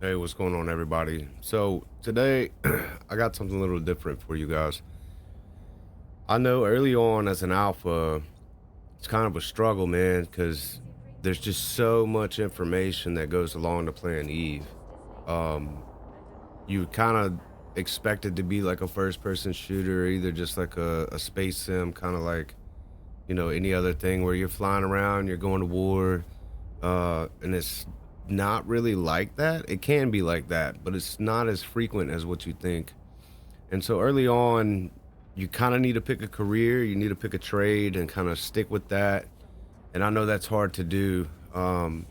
Hey, what's going on, everybody? So today, I got something a little different for you guys. I know early on as an alpha, it's kind of a struggle, man, because there's just so much information that goes along to playing Eve. Um, you kind of expect it to be like a first-person shooter, either just like a space sim, kind of like any other thing where you're flying around, you're going to war, and it's not really like that. It can be like that, but it's not as frequent as what you think. And so early on, you kind of need to pick a career, you need to pick a trade and kind of stick with that. And I know that's hard to do. And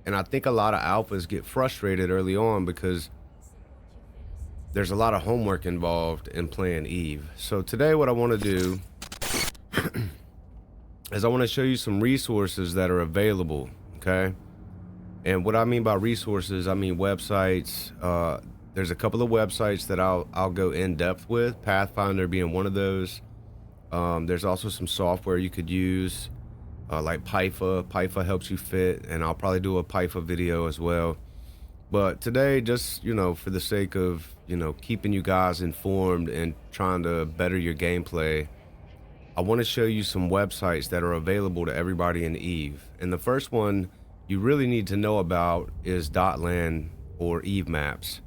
I think a lot of alphas get frustrated early on because there's a lot of homework involved in playing Eve. So today, what I want to do is I want to show you some resources that are available. Okay. And what I mean by resources, I mean websites. There's a couple of websites that I'll go in depth with. Pathfinder being one of those. There's also some software you could use, like Pyfa. Pyfa helps you fit, and I'll probably do a Pyfa video as well. But today, just for the sake of keeping you guys informed and trying to better your gameplay, I want to show you some websites that are available to everybody in Eve. And the first one you really need to know about is Dotlan or Eve Maps.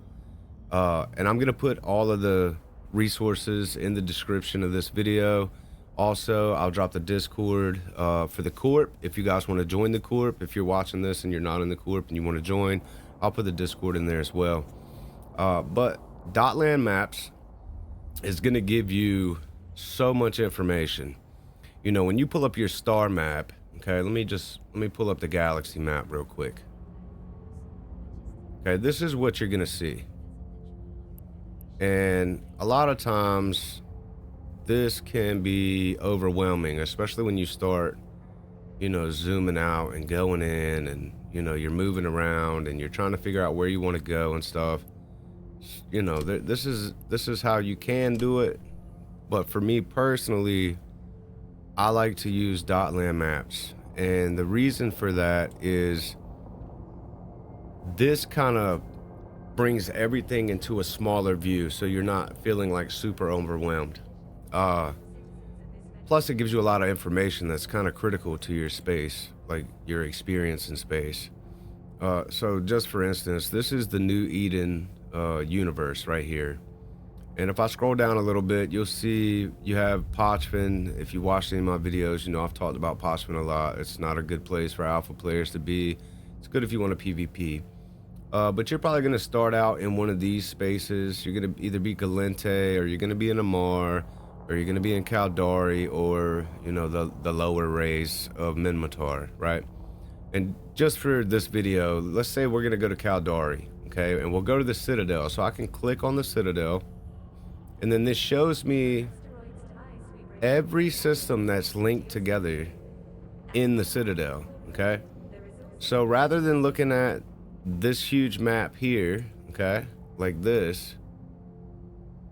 And I'm going to put all of the resources in the description of this video. Also, I'll drop the Discord for the Corp. If you guys want to join the Corp, if you're watching this and you're not in the Corp and you want to join, I'll put the Discord in there as well. But Dotlan Maps is going to give you so much information. When you pull up your star map, okay, let me pull up the galaxy map real quick. Okay, this is what you're going to see. And a lot of times this can be overwhelming, especially when you start, zooming out and going in and, you're moving around and you're trying to figure out where you want to go and stuff. This is how you can do it. But for me personally, I like to use Dotlan Maps. And the reason for that is this kind of brings everything into a smaller view, so you're not feeling like super overwhelmed. Plus, it gives you a lot of information that's kind of critical to your space, like your experience in space. So just for instance, this is the New Eden universe right here. And if I scroll down a little bit, you'll see you have Pochvin. If you watch any of my videos, I've talked about Pochvin a lot. It's not a good place for alpha players to be. It's good if you want to PvP. But you're probably going to start out in one of these spaces. You're going to either be Galente, or you're going to be in Amar, or you're going to be in Caldari, or, the lower rays of Minmatar, right? And just for this video, let's say we're going to go to Caldari, okay? And we'll go to the Citadel. So I can click on the Citadel. And then this shows me every system that's linked together in the Citadel, okay? So rather than looking at this huge map here, okay, like this,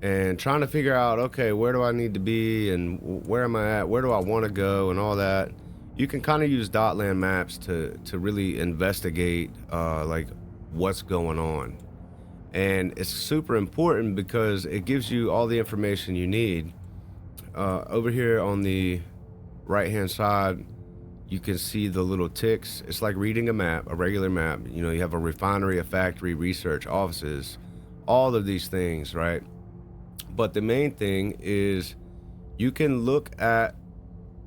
and trying to figure out, okay, where do I need to be and where am I at, where do I want to go and all that, you can kind of use Dotlan Maps to really investigate like what's going on. And it's super important because it gives you all the information you need. Over here on the right hand side, you can see the little ticks. It's like reading a map, a regular map. You have a refinery, a factory, research, offices, all of these things, right? But the main thing is you can look at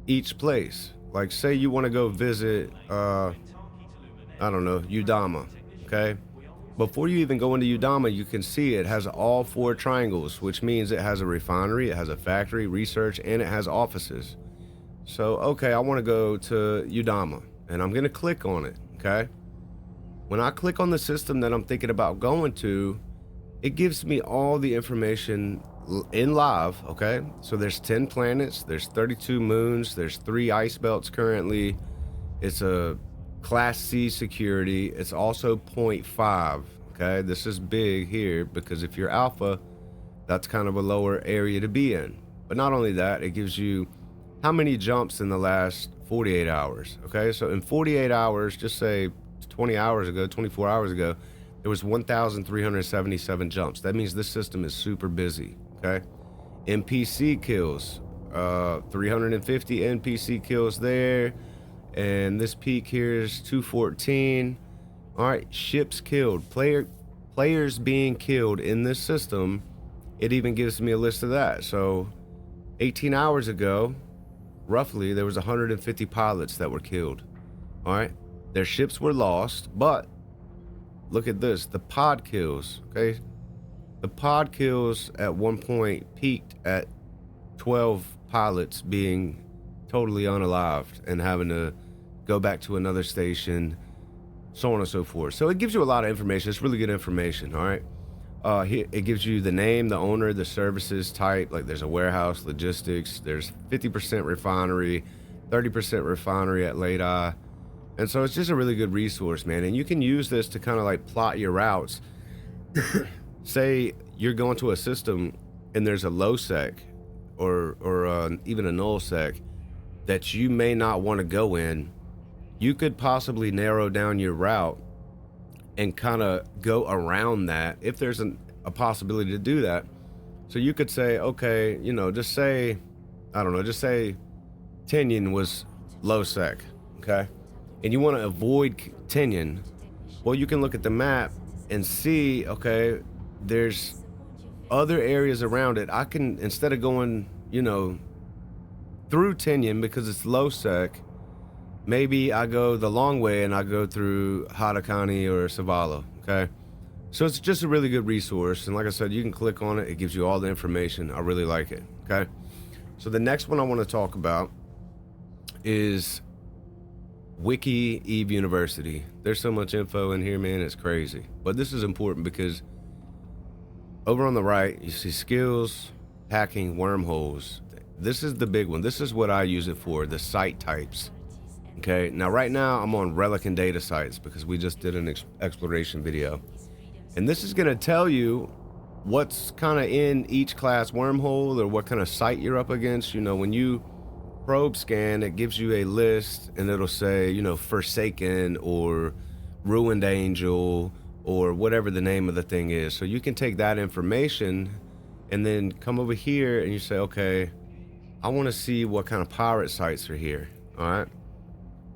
each place. Like say you want to go visit, I don't know, Udama, okay? Before you even go into Udama, you can see it has all 4 triangles, which means it has a refinery, it has a factory, research, and it has offices. So, okay, I want to go to Udama, and I'm going to click on it, okay? When I click on the system that I'm thinking about going to, it gives me all the information in live, okay? So there's 10 planets, there's 32 moons, there's 3 ice belts currently. It's a Class C security. It's also 0.5, okay? This is big here because if you're alpha, that's kind of a lower area to be in. But not only that, it gives you how many jumps in the last 48 hours, okay? So in 48 hours, just say 20 hours ago, 24 hours ago, there was 1,377 jumps. That means this system is super busy, okay? NPC kills, 350 NPC kills there. And this peak here is 214. All right, ships killed, players being killed in this system. It even gives me a list of that. So 18 hours ago, roughly, there was 150 pilots that were killed. All right, their ships were lost, but look at this, the pod kills, okay? The pod kills at one point peaked at 12 pilots being totally unalived and having to go back to another station, so on and so forth. So it gives you a lot of information. It's really good information, all right? Here, it gives you the name, the owner, the services type, like there's a warehouse, logistics, there's 50% refinery, 30% refinery at Ellatha. And so it's just a really good resource, man. And you can use this to kind of like plot your routes. Say you're going to a system and there's a low sec or even a null sec that you may not want to go in. You could possibly narrow down your route and kind of go around that if there's a possibility to do that. So you could say, okay, you know, just say, I don't know, just say Tinian was low sec, okay? And you want to avoid Tinian. Well, you can look at the map and see, okay, there's other areas around it. I can, instead of going, you know, through Tinian because it's low sec, maybe I go the long way and I go through Hadakani or Savala, okay? So it's just a really good resource. And like I said, you can click on it. It gives you all the information. I really like it, okay? So the next one I want to talk about is Wiki EveUniversity. There's so much info in here, man, it's crazy. But this is important because over on the right, you see skills, hacking, wormholes. This is the big one. This is what I use it for, the site types. Okay, now right now I'm on relic and data sites because we just did an exploration video. And this is gonna tell you what's kind of in each class wormhole or what kind of site you're up against. You know, when you probe scan, it gives you a list and it'll say, you know, Forsaken or Ruined Angel or whatever the name of the thing is. So you can take that information and then come over here and you say, okay, I want to see what kind of pirate sites are here. All right.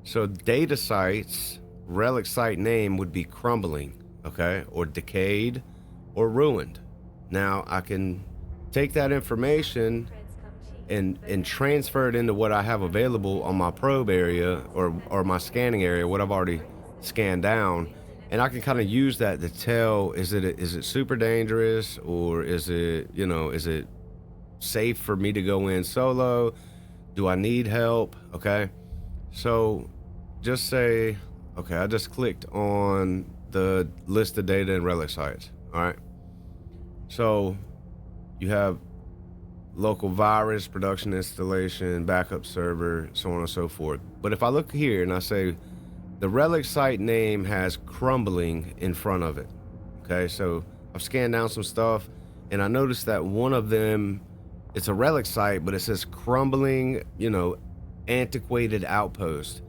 So data sites, relic site name would be Crumbling, okay, or Decayed or Ruined. Now I can take that information and transfer it into what I have available on my probe area or my scanning area, what I've already scanned down, and I can kind of use that to tell, is it super dangerous, or is it, you know, is it safe for me to go in solo? Do I need help? Okay, so just say, okay, I just clicked on the list of data and relic sites. All right, so you have local virus, production installation, backup server, so on and so forth. But if I look here and I say the relic site name has Crumbling in front of it, okay, so I've scanned down some stuff and I noticed that one of them, it's a relic site, but it says Crumbling, you know, antiquated outpost,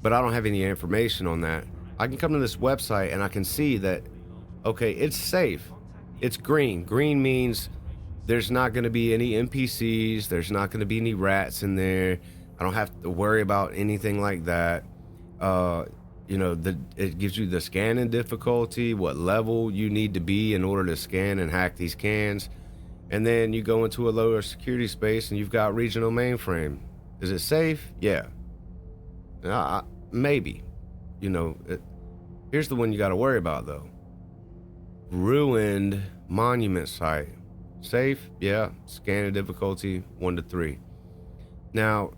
but I don't have any information on that. I can come to this website and I can see that, okay, it's safe. It's green. Green means there's not going to be any NPCs. There's not going to be any rats in there. I don't have to worry about anything like that. You know, it gives you the scanning difficulty, what level you need to be in order to scan and hack these cans. And then you go into a lower security space and you've got regional mainframe. Is it safe? Yeah. Maybe. You know, here's the one you got to worry about though. Ruined monument site. Safe? Yeah. Scanning difficulty 1 to 3. Now,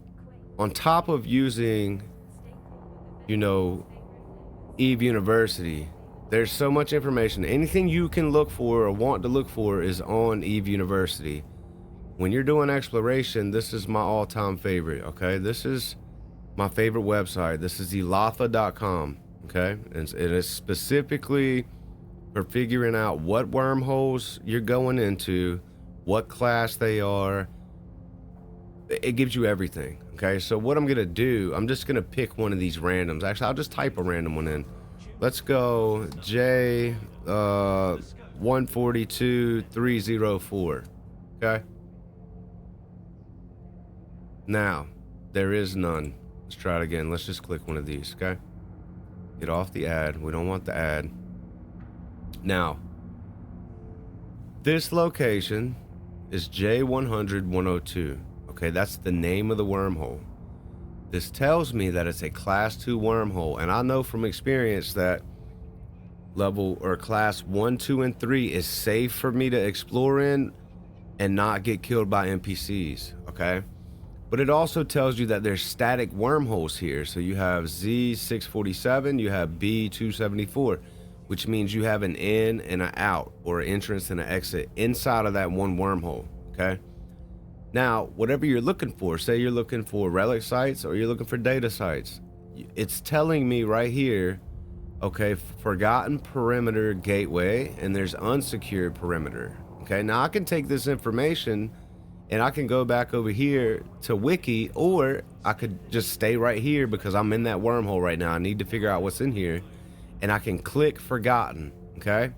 on top of using, you know, EveUniversity, there's so much information. Anything you can look for or want to look for is on EveUniversity. When you're doing exploration, this is my all-time favorite, okay? This is my favorite website. This is Ellatha.com, okay? And it is specifically for figuring out what wormholes you're going into, what class they are. It gives you everything, okay? So what I'm gonna do, I'm just gonna pick one of these randoms. Actually, I'll just type a random one in. Let's go J 142304. Okay. Now, there is none. Let's try it again. Let's just click one of these, okay? Get off the ad. We don't want the ad. Now, this location is J100-102. Okay, that's the name of the wormhole. This tells me that it's a class 2 wormhole, and I know from experience that level or class 1, 2, and 3 is safe for me to explore in and not get killed by NPCs, okay? But it also tells you that there's static wormholes here. So you have Z647, you have B274, which means you have an in and an out, or an entrance and an exit inside of that one wormhole, okay? Now, whatever you're looking for, say you're looking for relic sites or you're looking for data sites, it's telling me right here, okay, forgotten perimeter gateway, and there's unsecured perimeter. Okay, now I can take this information and I can go back over here to wiki, or I could just stay right here because I'm in that wormhole right now. I need to figure out what's in here, and I can click forgotten. Okay,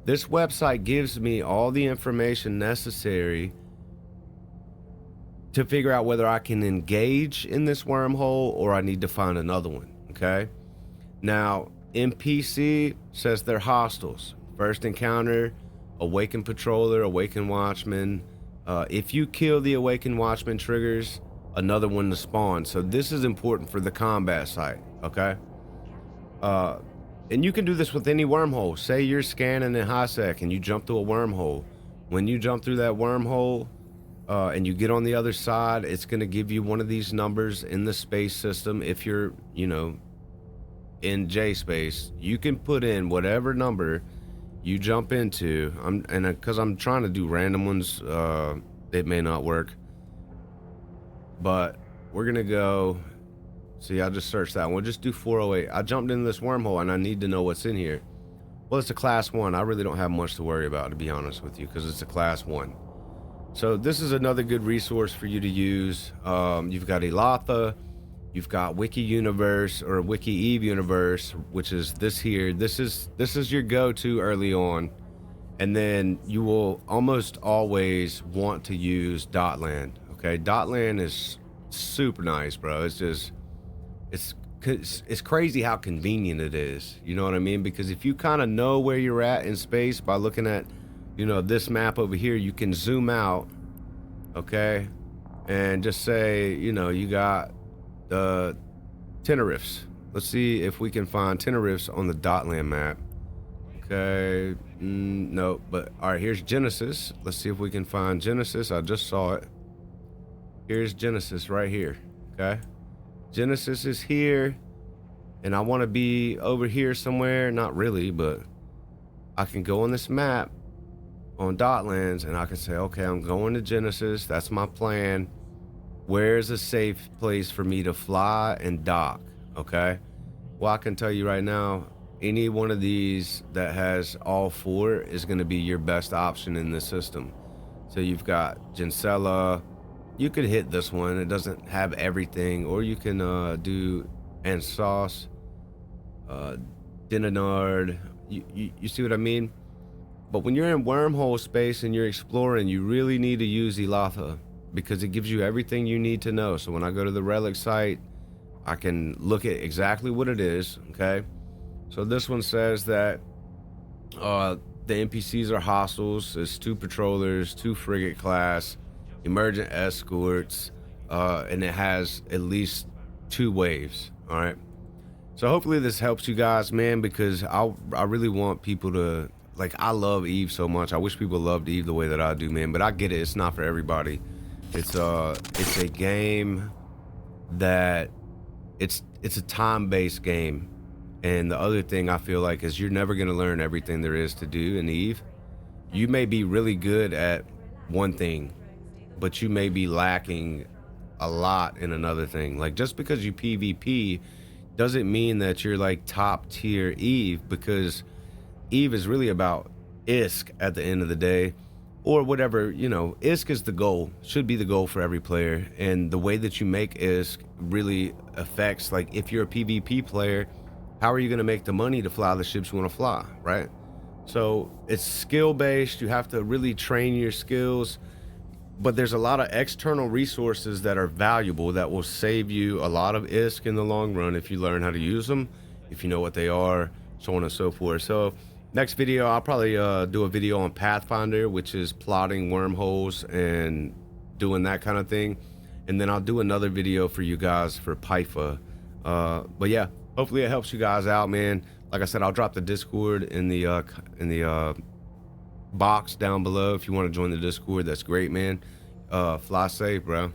this website gives me all the information necessary to figure out whether I can engage in this wormhole or I need to find another one. Okay, now NPC says they're hostiles. First encounter, awakened patroller, awakened watchman. If you kill the awakened watchman, triggers another one to spawn. So this is important for the combat site, okay? And you can do this with any wormhole. Say you're scanning in HiSec and you jump through a wormhole. When you jump through that wormhole and you get on the other side, it's going to give you one of these numbers in the space system. If you're, you know, in J space, you can put in whatever number you jump into. Because I'm trying to do random ones, it may not work, but we're gonna go see. I just searched that one. We'll just do 408. I jumped into this wormhole and I need to know what's in here. Well, it's a class 1. I really don't have much to worry about, to be honest with you, because it's a class 1. So this is another good resource for you to use. You've got Ellatha, you've got EveUniversity or EveUniversity, which is this here. This is your go-to early on, and then you will almost always want to use Dotlan. Okay, Dotlan is super nice, bro. It's just it's crazy how convenient it is. You know what I mean? Because if you kind of know where you're at in space by looking at, you know, this map over here, you can zoom out, okay, and just say, you know, you got the Tenerifes. Let's see if we can find Tenerifes on the Dotlan map. Okay, no, but all right, here's Genesis. Let's see if we can find Genesis. I just saw it. Here's Genesis right here, okay? Genesis is here, and I want to be over here somewhere. Not really, but I can go on this map on Dotlands, and I can say, okay, I'm going to Genesis. That's my plan. Where's a safe place for me to fly and dock? Okay, well, I can tell you right now, any one of these that has all 4 is going to be your best option in this system. So you've got Gensella. You could hit this one. It doesn't have everything. Or you can do Ansauce, Denenard. You see what I mean? But when you're in wormhole space and you're exploring, you really need to use Ellatha, because it gives you everything you need to know. So when I go to the relic site, I can look at exactly what it is, okay? So this one says that the NPCs are hostiles. It's 2 patrollers, 2 frigate class, emergent escorts, and it has at least 2 waves, all right? So hopefully this helps you guys, man, because I really want people to, like, I love Eve so much. I wish people loved Eve the way that I do, man, but I get it. It's not for everybody. It's a game that it's a time-based game. And the other thing I feel like is you're never going to learn everything there is to do in Eve. You may be really good at one thing, but you may be lacking a lot in another thing. Like, just because you PvP doesn't mean that you're like top tier Eve, because Eve is really about ISK at the end of the day, or whatever, you know. ISK is the goal, should be the goal for every player. And the way that you make ISK really affects, like, if you're a PvP player, how are you going to make the money to fly the ships you want to fly, right? So it's skill based. You have to really train your skills, but there's a lot of external resources that are valuable that will save you a lot of ISK in the long run if you learn how to use them, if you know what they are, so on and so forth. So next video, I'll probably do a video on Pathfinder, which is plotting wormholes and doing that kind of thing. And then I'll do another video for you guys for Pytha. But yeah, hopefully it helps you guys out, man. Like I said, I'll drop the Discord in the box down below if you want to join the Discord. That's great, man. Fly safe, bro.